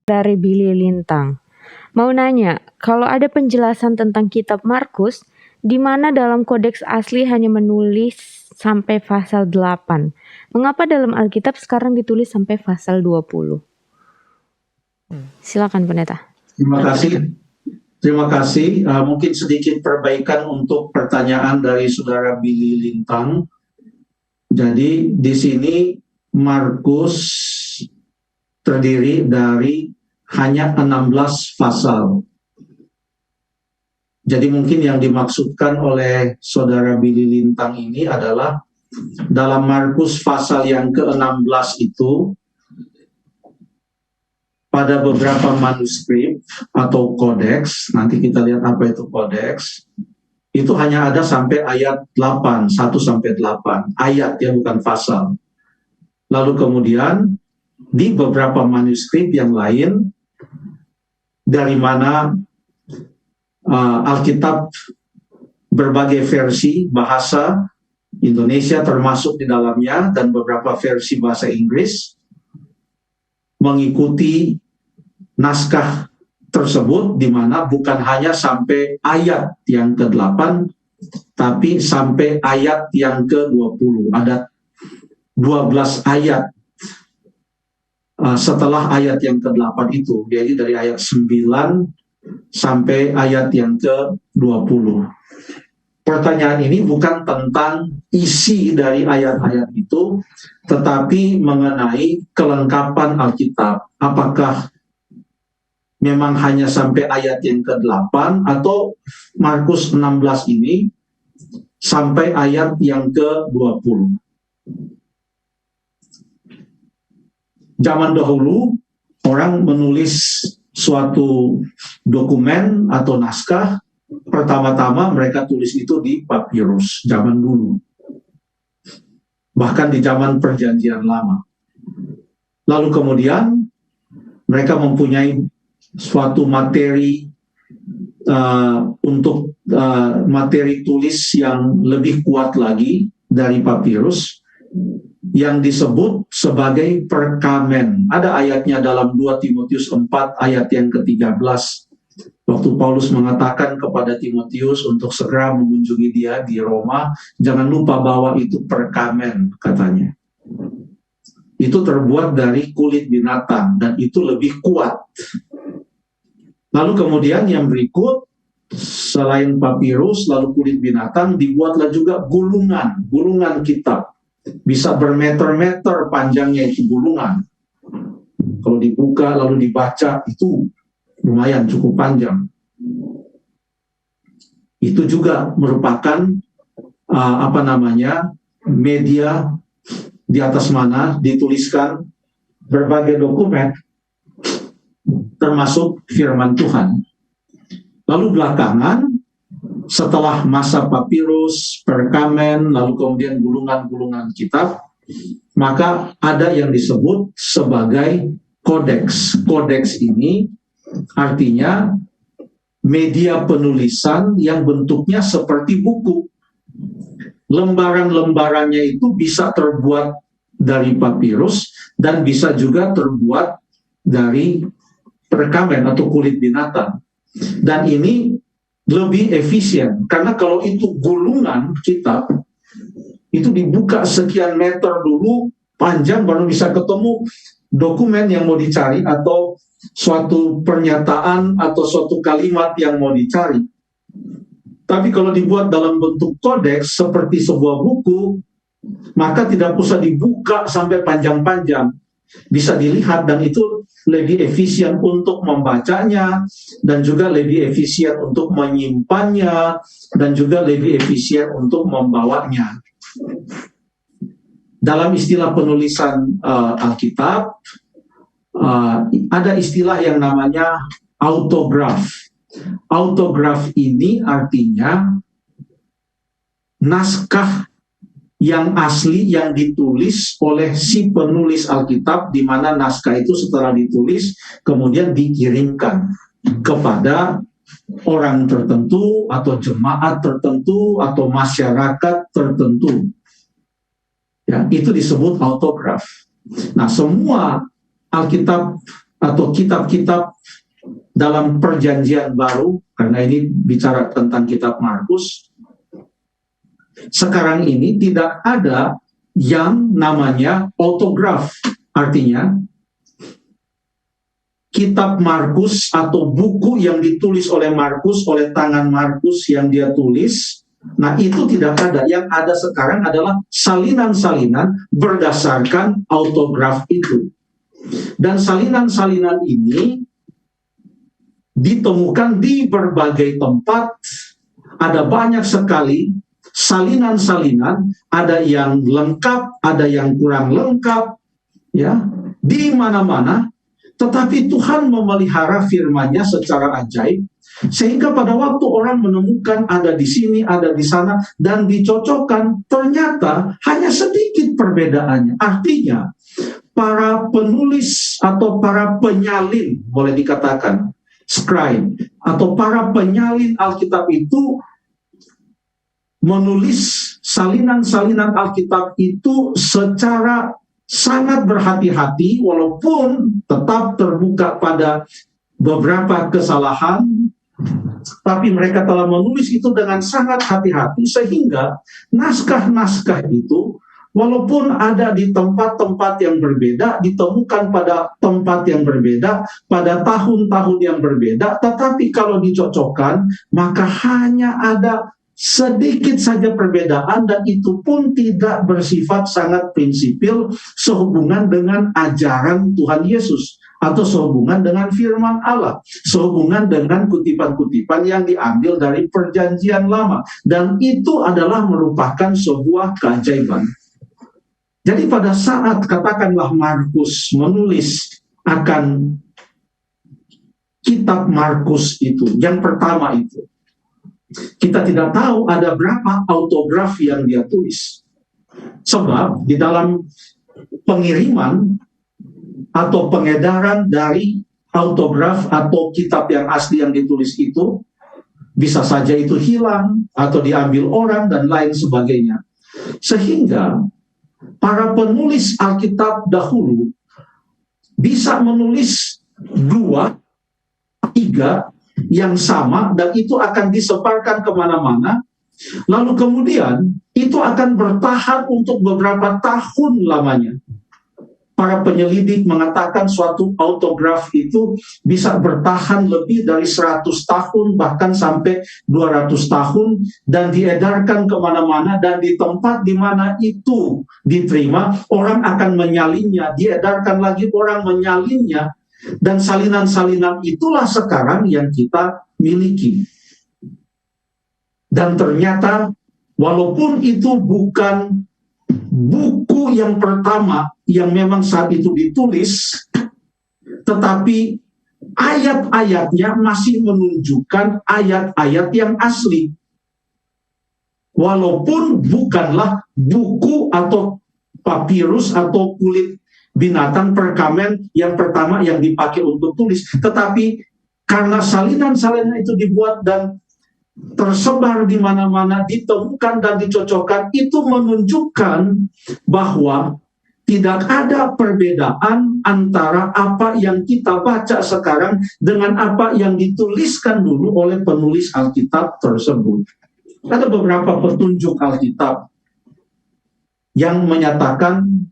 dari Billy Lintang. Mau nanya, kalau ada penjelasan tentang kitab Markus, di mana dalam kodeks asli hanya menulis sampai pasal 8. Mengapa dalam Alkitab sekarang ditulis sampai pasal 20? Silakan Pendeta. Terima kasih. Mungkin sedikit perbaikan untuk pertanyaan dari Saudara Billy Lintang. Jadi di sini Markus terdiri dari hanya 16 pasal. Jadi mungkin yang dimaksudkan oleh Saudara Billy Lintang ini adalah dalam Markus pasal yang ke-16 itu, pada beberapa manuskrip atau kodeks, nanti kita lihat apa itu kodeks, itu hanya ada sampai ayat 8, 1-8, ayat ya, bukan pasal. Lalu kemudian di beberapa manuskrip yang lain, dari mana Alkitab berbagai versi bahasa Indonesia termasuk di dalamnya, dan beberapa versi bahasa Inggris mengikuti naskah tersebut, di mana bukan hanya sampai ayat yang ke-8, tapi sampai ayat yang ke-20. Ada 12 ayat setelah ayat yang ke-8 itu, jadi dari ayat 9 sampai ayat yang ke-20. Pertanyaan ini bukan tentang isi dari ayat-ayat itu, tetapi mengenai kelengkapan Alkitab. Apakah memang hanya sampai ayat yang ke-8 atau Markus 16 ini sampai ayat yang ke-20. Zaman dahulu orang menulis suatu dokumen atau naskah, pertama-tama mereka tulis itu di papirus zaman dulu. Bahkan di zaman Perjanjian Lama. Lalu kemudian mereka mempunyai suatu materi untuk materi tulis yang lebih kuat lagi dari papirus, yang disebut sebagai perkamen. Ada ayatnya dalam 2 Timotius 4 ayat yang ke-13. Waktu Paulus mengatakan kepada Timotius untuk segera mengunjungi dia di Roma, jangan lupa bawa itu perkamen, katanya. Itu terbuat dari kulit binatang dan itu lebih kuat. Lalu kemudian yang berikut, selain papirus lalu kulit binatang, dibuatlah juga gulungan kitab. Bisa bermeter-meter panjangnya itu gulungan. Kalau dibuka lalu dibaca itu lumayan cukup panjang. Itu juga merupakan media di atas mana dituliskan berbagai dokumen, termasuk firman Tuhan. Lalu belakangan, setelah masa papirus, perkamen, lalu kemudian gulungan-gulungan kitab, maka ada yang disebut sebagai kodeks. Kodeks ini artinya media penulisan yang bentuknya seperti buku. Lembaran-lembarannya itu bisa terbuat dari papirus dan bisa juga terbuat dari perkamen atau kulit binatang. Dan ini lebih efisien, karena kalau itu gulungan kitab, itu dibuka sekian meter dulu, panjang, baru bisa ketemu dokumen yang mau dicari, atau suatu pernyataan, atau suatu kalimat yang mau dicari. Tapi kalau dibuat dalam bentuk kodeks, seperti sebuah buku, maka tidak usah dibuka sampai panjang-panjang. Bisa dilihat, dan itu lebih efisien untuk membacanya, dan juga lebih efisien untuk menyimpannya, dan juga lebih efisien untuk membawanya. Dalam istilah penulisan Alkitab, ada istilah yang namanya autograf. Autograf ini artinya naskah yang asli yang ditulis oleh si penulis Alkitab, di mana naskah itu setelah ditulis kemudian dikirimkan kepada orang tertentu atau jemaat tertentu atau masyarakat tertentu. Ya, itu disebut autograf. Nah, semua Alkitab atau kitab-kitab dalam Perjanjian Baru, karena ini bicara tentang kitab Markus, sekarang ini tidak ada yang namanya autograf. Artinya, kitab Markus atau buku yang ditulis oleh Markus, oleh tangan Markus yang dia tulis, nah itu tidak ada. Yang ada sekarang adalah salinan-salinan berdasarkan autograf itu. Dan salinan-salinan ini ditemukan di berbagai tempat. Ada banyak sekali salinan-salinan, ada yang lengkap, ada yang kurang lengkap, ya, di mana-mana. Tetapi Tuhan memelihara firman-Nya secara ajaib, sehingga pada waktu orang menemukan ada di sini, ada di sana, dan dicocokkan, ternyata hanya sedikit perbedaannya. Artinya, para penulis atau para penyalin, boleh dikatakan, scribe, atau para penyalin Alkitab itu menulis salinan-salinan Alkitab itu secara sangat berhati-hati, walaupun tetap terbuka pada beberapa kesalahan, tapi mereka telah menulis itu dengan sangat hati-hati, sehingga naskah-naskah itu walaupun ada di tempat-tempat yang berbeda, ditemukan pada tempat yang berbeda, pada tahun-tahun yang berbeda, tetapi kalau dicocokkan, maka hanya ada sedikit saja perbedaan, dan itu pun tidak bersifat sangat prinsipil sehubungan dengan ajaran Tuhan Yesus, atau sehubungan dengan firman Allah, sehubungan dengan kutipan-kutipan yang diambil dari Perjanjian Lama. Dan itu adalah merupakan sebuah keajaiban. Jadi pada saat katakanlah Markus menulis akan kitab Markus itu, yang pertama itu, kita tidak tahu ada berapa autograf yang dia tulis. Sebab di dalam pengiriman atau pengedaran dari autograf atau kitab yang asli yang ditulis itu, bisa saja itu hilang atau diambil orang dan lain sebagainya. Sehingga para penulis Alkitab dahulu bisa menulis 2, 3 yang sama, dan itu akan disebarkan kemana-mana, lalu kemudian itu akan bertahan untuk beberapa tahun lamanya. Para penyelidik mengatakan suatu autograf itu bisa bertahan lebih dari 100 tahun, bahkan sampai 200 tahun, dan diedarkan kemana-mana, dan di tempat di mana itu diterima, orang akan menyalinnya, diedarkan lagi, orang menyalinnya, dan salinan-salinan itulah sekarang yang kita miliki. Dan ternyata walaupun itu bukan buku yang pertama yang memang saat itu ditulis, tetapi ayat-ayatnya masih menunjukkan ayat-ayat yang asli. Walaupun bukanlah buku atau papirus atau kulit binatang perkamen yang pertama yang dipakai untuk tulis, tetapi karena salinan-salinan itu dibuat dan tersebar di mana-mana, ditemukan dan dicocokkan, itu menunjukkan bahwa tidak ada perbedaan antara apa yang kita baca sekarang dengan apa yang dituliskan dulu oleh penulis Alkitab tersebut. Ada beberapa petunjuk Alkitab yang menyatakan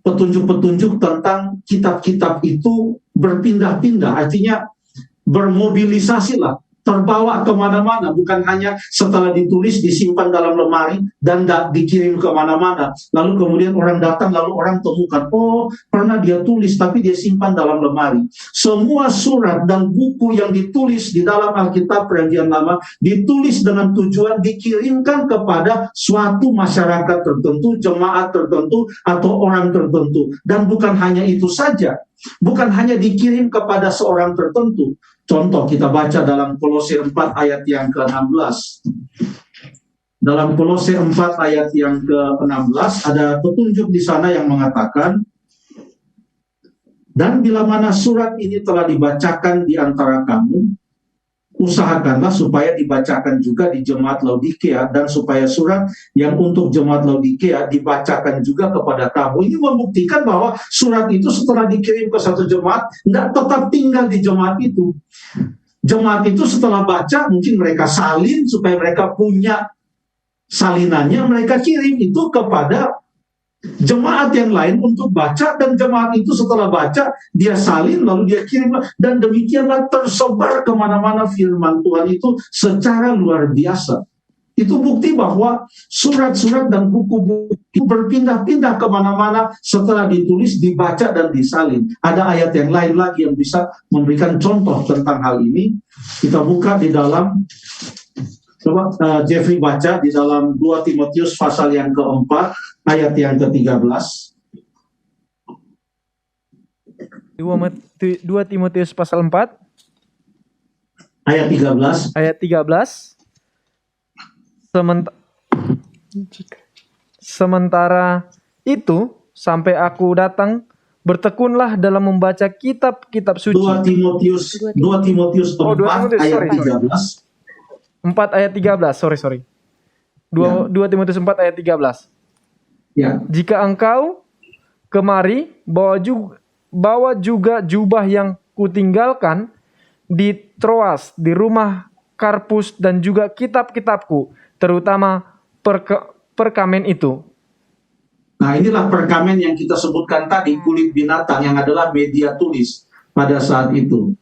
petunjuk-petunjuk tentang kitab-kitab itu berpindah-pindah, artinya bermobilisasilah, terbawa kemana-mana, bukan hanya setelah ditulis disimpan dalam lemari dan dikirim kemana-mana, lalu kemudian orang datang, lalu orang temukan, oh pernah dia tulis tapi dia simpan dalam lemari. Semua surat dan buku yang ditulis di dalam Alkitab Perjanjian Lama ditulis dengan tujuan dikirimkan kepada suatu masyarakat tertentu, jemaat tertentu, atau orang tertentu. Dan bukan hanya itu saja, bukan hanya dikirim kepada seorang tertentu. Contoh kita baca dalam Kolose 4 ayat yang ke-16. Dalam Kolose 4 ayat yang ke-16 ada petunjuk di sana yang mengatakan, dan bila mana surat ini telah dibacakan di antara kamu, usahakanlah supaya dibacakan juga di jemaat Laodikea, dan supaya surat yang untuk jemaat Laodikea dibacakan juga kepada kamu. Ini membuktikan bahwa surat itu setelah dikirim ke satu jemaat, nggak tetap tinggal di jemaat itu. Jemaat itu setelah baca, mungkin mereka salin supaya mereka punya salinannya, mereka kirim itu kepada jemaat yang lain untuk baca, dan jemaat itu setelah baca dia salin lalu dia kirim, dan demikianlah tersebar kemana-mana firman Tuhan itu secara luar biasa. Itu bukti bahwa surat-surat dan buku-buku itu berpindah-pindah kemana-mana setelah ditulis, dibaca, dan disalin. Ada ayat yang lain lagi yang bisa memberikan contoh tentang hal ini. Kita buka di dalam, coba Jeffrey baca di dalam 2 Timotius pasal yang keempat, ayat yang ke-13. 2 Timotius pasal 4 ayat 13. ayat 13. Sementara itu sampai aku datang, bertekunlah dalam membaca kitab-kitab suci. 2 Timotius 4 Oh, 2 Timotius, ayat sorry. 13. 4 ayat 13, sorry. 2 Timotius 4 ayat 13. Ya. Jika engkau kemari, bawa juga jubah yang kutinggalkan di Troas, di rumah Karpus, dan juga kitab-kitabku, terutama perkamen itu. Nah, inilah perkamen yang kita sebutkan tadi, kulit binatang, yang adalah media tulis pada saat itu.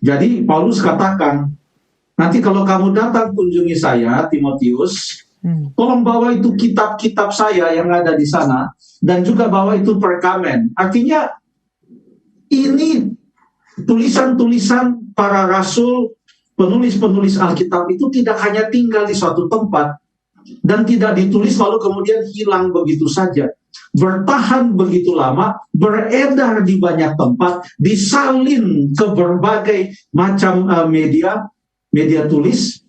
Jadi Paulus katakan, nanti kalau kamu datang kunjungi saya, Timotius, tolong bawa itu kitab-kitab saya yang ada di sana, dan juga bawa itu perkamen. Artinya ini tulisan-tulisan para rasul, penulis-penulis Alkitab itu tidak hanya tinggal di suatu tempat dan tidak ditulis lalu kemudian hilang begitu saja. Bertahan begitu lama, beredar di banyak tempat, disalin ke berbagai macam media tulis,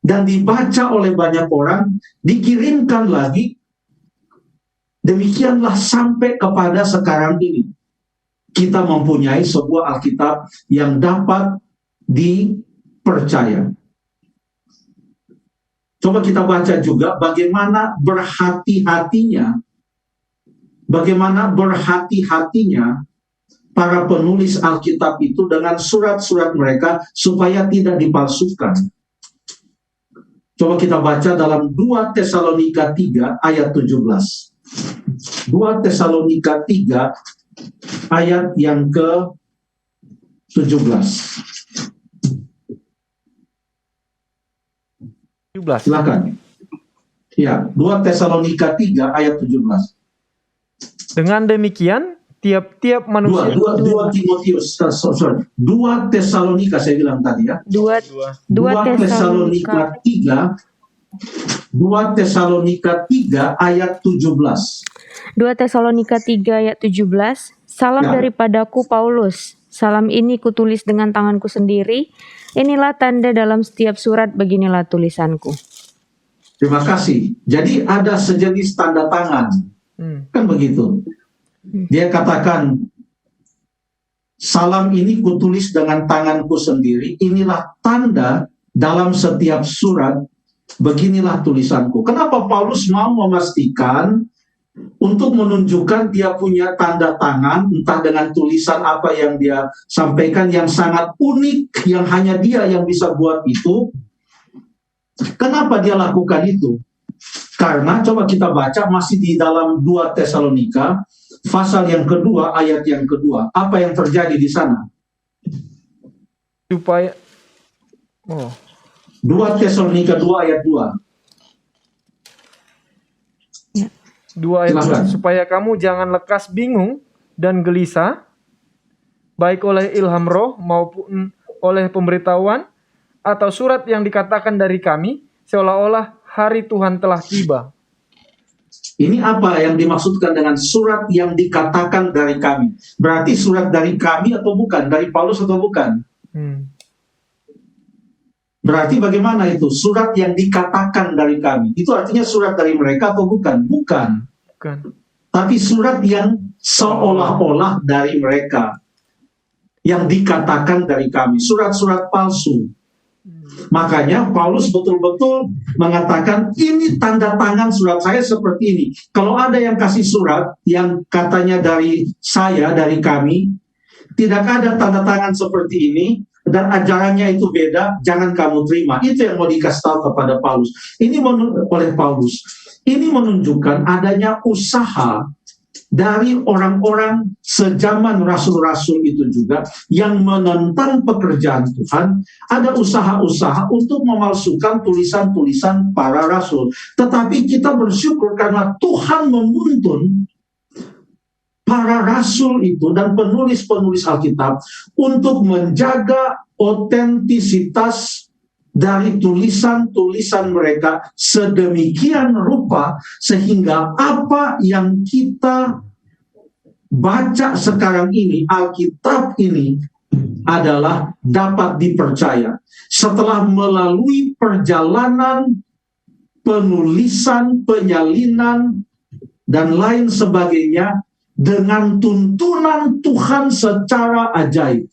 dan dibaca oleh banyak orang, dikirimkan lagi. Demikianlah sampai kepada sekarang ini. Kita mempunyai sebuah Alkitab yang dapat dipercaya. Coba kita baca juga bagaimana berhati-hatinya para penulis Alkitab itu dengan surat-surat mereka supaya tidak dipalsukan. Coba kita baca dalam 2 Tesalonika 3 ayat 17. 2 Tesalonika 3 ayat yang ke-17. 17. Silakan. Ya, 2 Tesalonika 3 ayat 17. Dengan demikian, tiap-tiap manusia 2 Timotius, 2 Tesalonika saya bilang tadi ya. 2 2 Tesalonika 3 ayat 17. 2 Tesalonika 3 ayat 17. Salam Ya. daripadaku Paulus. Salam ini kutulis dengan tanganku sendiri. Inilah tanda dalam setiap surat, beginilah tulisanku. Terima kasih. Jadi ada sejenis tanda tangan. Kan begitu. Dia katakan, salam ini kutulis dengan tanganku sendiri. Inilah tanda dalam setiap surat, beginilah tulisanku. Kenapa Paulus mau memastikan untuk menunjukkan dia punya tanda tangan, entah dengan tulisan apa yang dia sampaikan yang sangat unik, yang hanya dia yang bisa buat itu. Kenapa dia lakukan itu? Karena coba kita baca masih di dalam 2 Tesalonika, pasal yang kedua, ayat yang kedua. Apa yang terjadi di sana? supaya 2 Tesalonika 2 ayat 2. 2 ayat Silakan. 2, supaya kamu jangan lekas bingung dan gelisah, baik oleh ilham roh maupun oleh pemberitahuan atau surat yang dikatakan dari kami, seolah-olah hari Tuhan telah tiba. Ini apa yang dimaksudkan dengan surat yang dikatakan dari kami? Berarti surat dari kami atau bukan? Dari Paulus atau bukan? Berarti bagaimana itu? Surat yang dikatakan dari kami. Itu artinya surat dari mereka atau bukan? Bukan. Bukan. Tapi surat yang seolah-olah dari mereka. Yang dikatakan dari kami. Surat-surat palsu. Makanya Paulus betul-betul mengatakan, ini tanda tangan surat saya seperti ini. Kalau ada yang kasih surat yang katanya dari saya, dari kami, tidak ada tanda tangan seperti ini, dan ajarannya itu beda, jangan kamu terima. Itu yang mau dikasih tahu kepada Paulus. Oleh Paulus. Ini menunjukkan adanya usaha dari orang-orang sejaman rasul-rasul itu juga yang menentang pekerjaan Tuhan. Ada usaha-usaha untuk memalsukan tulisan-tulisan para rasul. Tetapi kita bersyukur karena Tuhan menuntun para rasul itu dan penulis-penulis Alkitab untuk menjaga otentisitas dari tulisan-tulisan mereka sedemikian rupa sehingga apa yang kita baca sekarang ini, Alkitab ini adalah dapat dipercaya setelah melalui perjalanan penulisan, penyalinan, dan lain sebagainya dengan tuntunan Tuhan secara ajaib.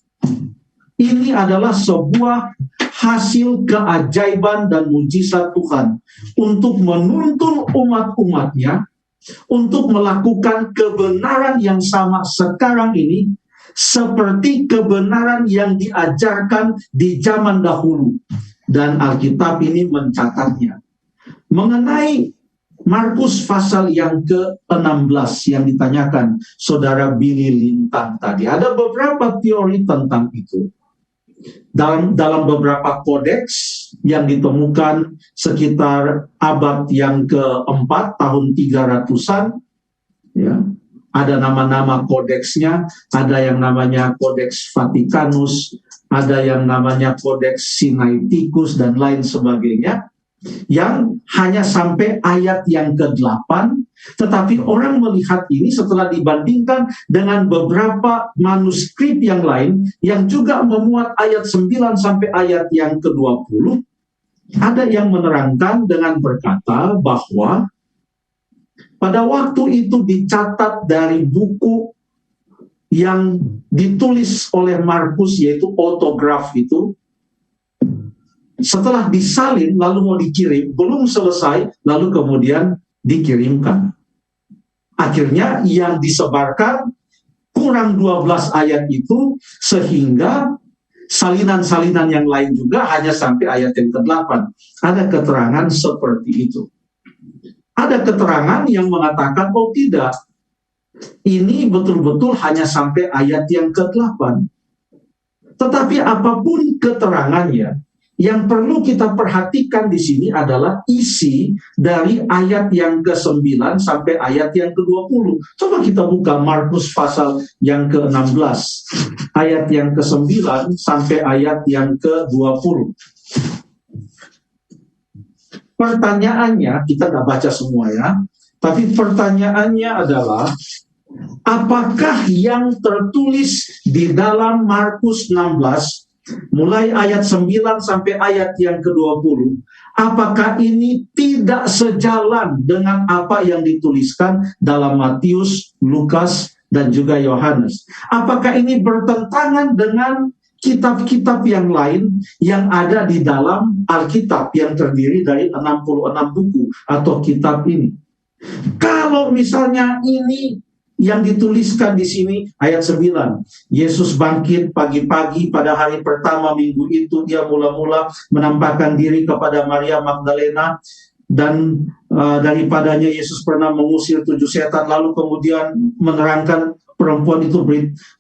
Ini adalah sebuah hasil keajaiban dan mujizat Tuhan untuk menuntun umat-umatnya untuk melakukan kebenaran yang sama sekarang ini seperti kebenaran yang diajarkan di zaman dahulu. Dan Alkitab ini mencatatnya. Mengenai Markus pasal yang ke-16 yang ditanyakan Saudara Billy Lintang tadi, ada beberapa teori tentang itu. Dalam beberapa kodeks yang ditemukan sekitar abad yang keempat, tahun 300-an, ya, ada nama-nama kodeksnya, ada yang namanya Kodeks Vatikanus, ada yang namanya Kodeks Sinaiticus, dan lain sebagainya, yang hanya sampai ayat yang ke-8, tetapi orang melihat ini setelah dibandingkan dengan beberapa manuskrip yang lain yang juga memuat ayat 9 sampai ayat yang ke-20, ada yang menerangkan dengan berkata bahwa pada waktu itu dicatat dari buku yang ditulis oleh Markus, yaitu autograf itu, setelah disalin lalu mau dikirim, belum selesai, lalu kemudian dikirimkan. Akhirnya yang disebarkan kurang 12 ayat itu, sehingga salinan-salinan yang lain juga hanya sampai ayat yang ke-8. Ada keterangan seperti itu. Ada keterangan yang mengatakan, oh tidak, ini betul-betul hanya sampai ayat yang ke-8. Tetapi apapun keterangannya, yang perlu kita perhatikan di sini adalah isi dari ayat yang ke-9 sampai ayat yang ke-20. Coba kita buka Markus pasal yang ke-16, ayat yang ke-9 sampai ayat yang ke-20. Pertanyaannya, kita nggak baca semua ya, tapi pertanyaannya adalah, apakah yang tertulis di dalam Markus 16 mulai ayat 9 sampai ayat yang ke-20, apakah ini tidak sejalan dengan apa yang dituliskan dalam Matius, Lukas, dan juga Yohanes? Apakah ini bertentangan dengan kitab-kitab yang lain yang ada di dalam Alkitab yang terdiri dari 66 buku atau kitab ini? Kalau misalnya ini yang dituliskan di sini ayat 9, Yesus bangkit pagi-pagi pada hari pertama minggu itu, dia mula-mula menampakkan diri kepada Maria Magdalena, dan daripadanya Yesus pernah mengusir 7 setan, lalu kemudian menerangkan perempuan itu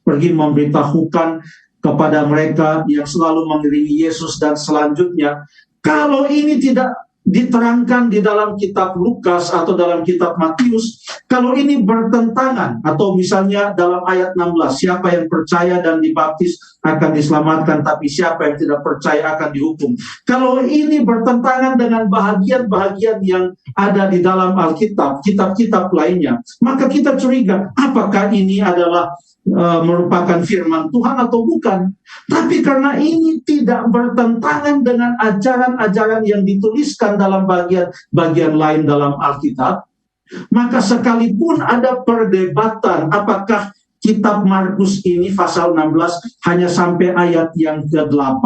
pergi memberitahukan kepada mereka yang selalu mengiringi Yesus, dan selanjutnya. Kalau ini tidak diterangkan di dalam kitab Lukas atau dalam kitab Matius, kalau ini bertentangan, atau misalnya dalam ayat 16, siapa yang percaya dan dibaptis akan diselamatkan, tapi siapa yang tidak percaya akan dihukum. Kalau ini bertentangan dengan bahagian-bahagian yang ada di dalam Alkitab, kitab-kitab lainnya, maka kita curiga, apakah ini adalah merupakan firman Tuhan atau bukan. Tapi karena ini tidak bertentangan dengan ajaran-ajaran yang dituliskan dalam bagian lain dalam Alkitab, maka sekalipun ada perdebatan apakah kitab Markus ini pasal 16 hanya sampai ayat yang ke-8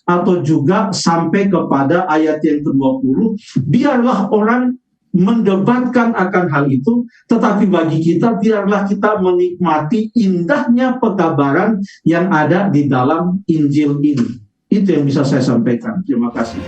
atau juga sampai kepada ayat yang ke-20, biarlah orang mendebatkan akan hal itu, tetapi bagi kita biarlah kita menikmati indahnya pekabaran yang ada di dalam Injil ini. Itu yang bisa saya sampaikan. Terima kasih.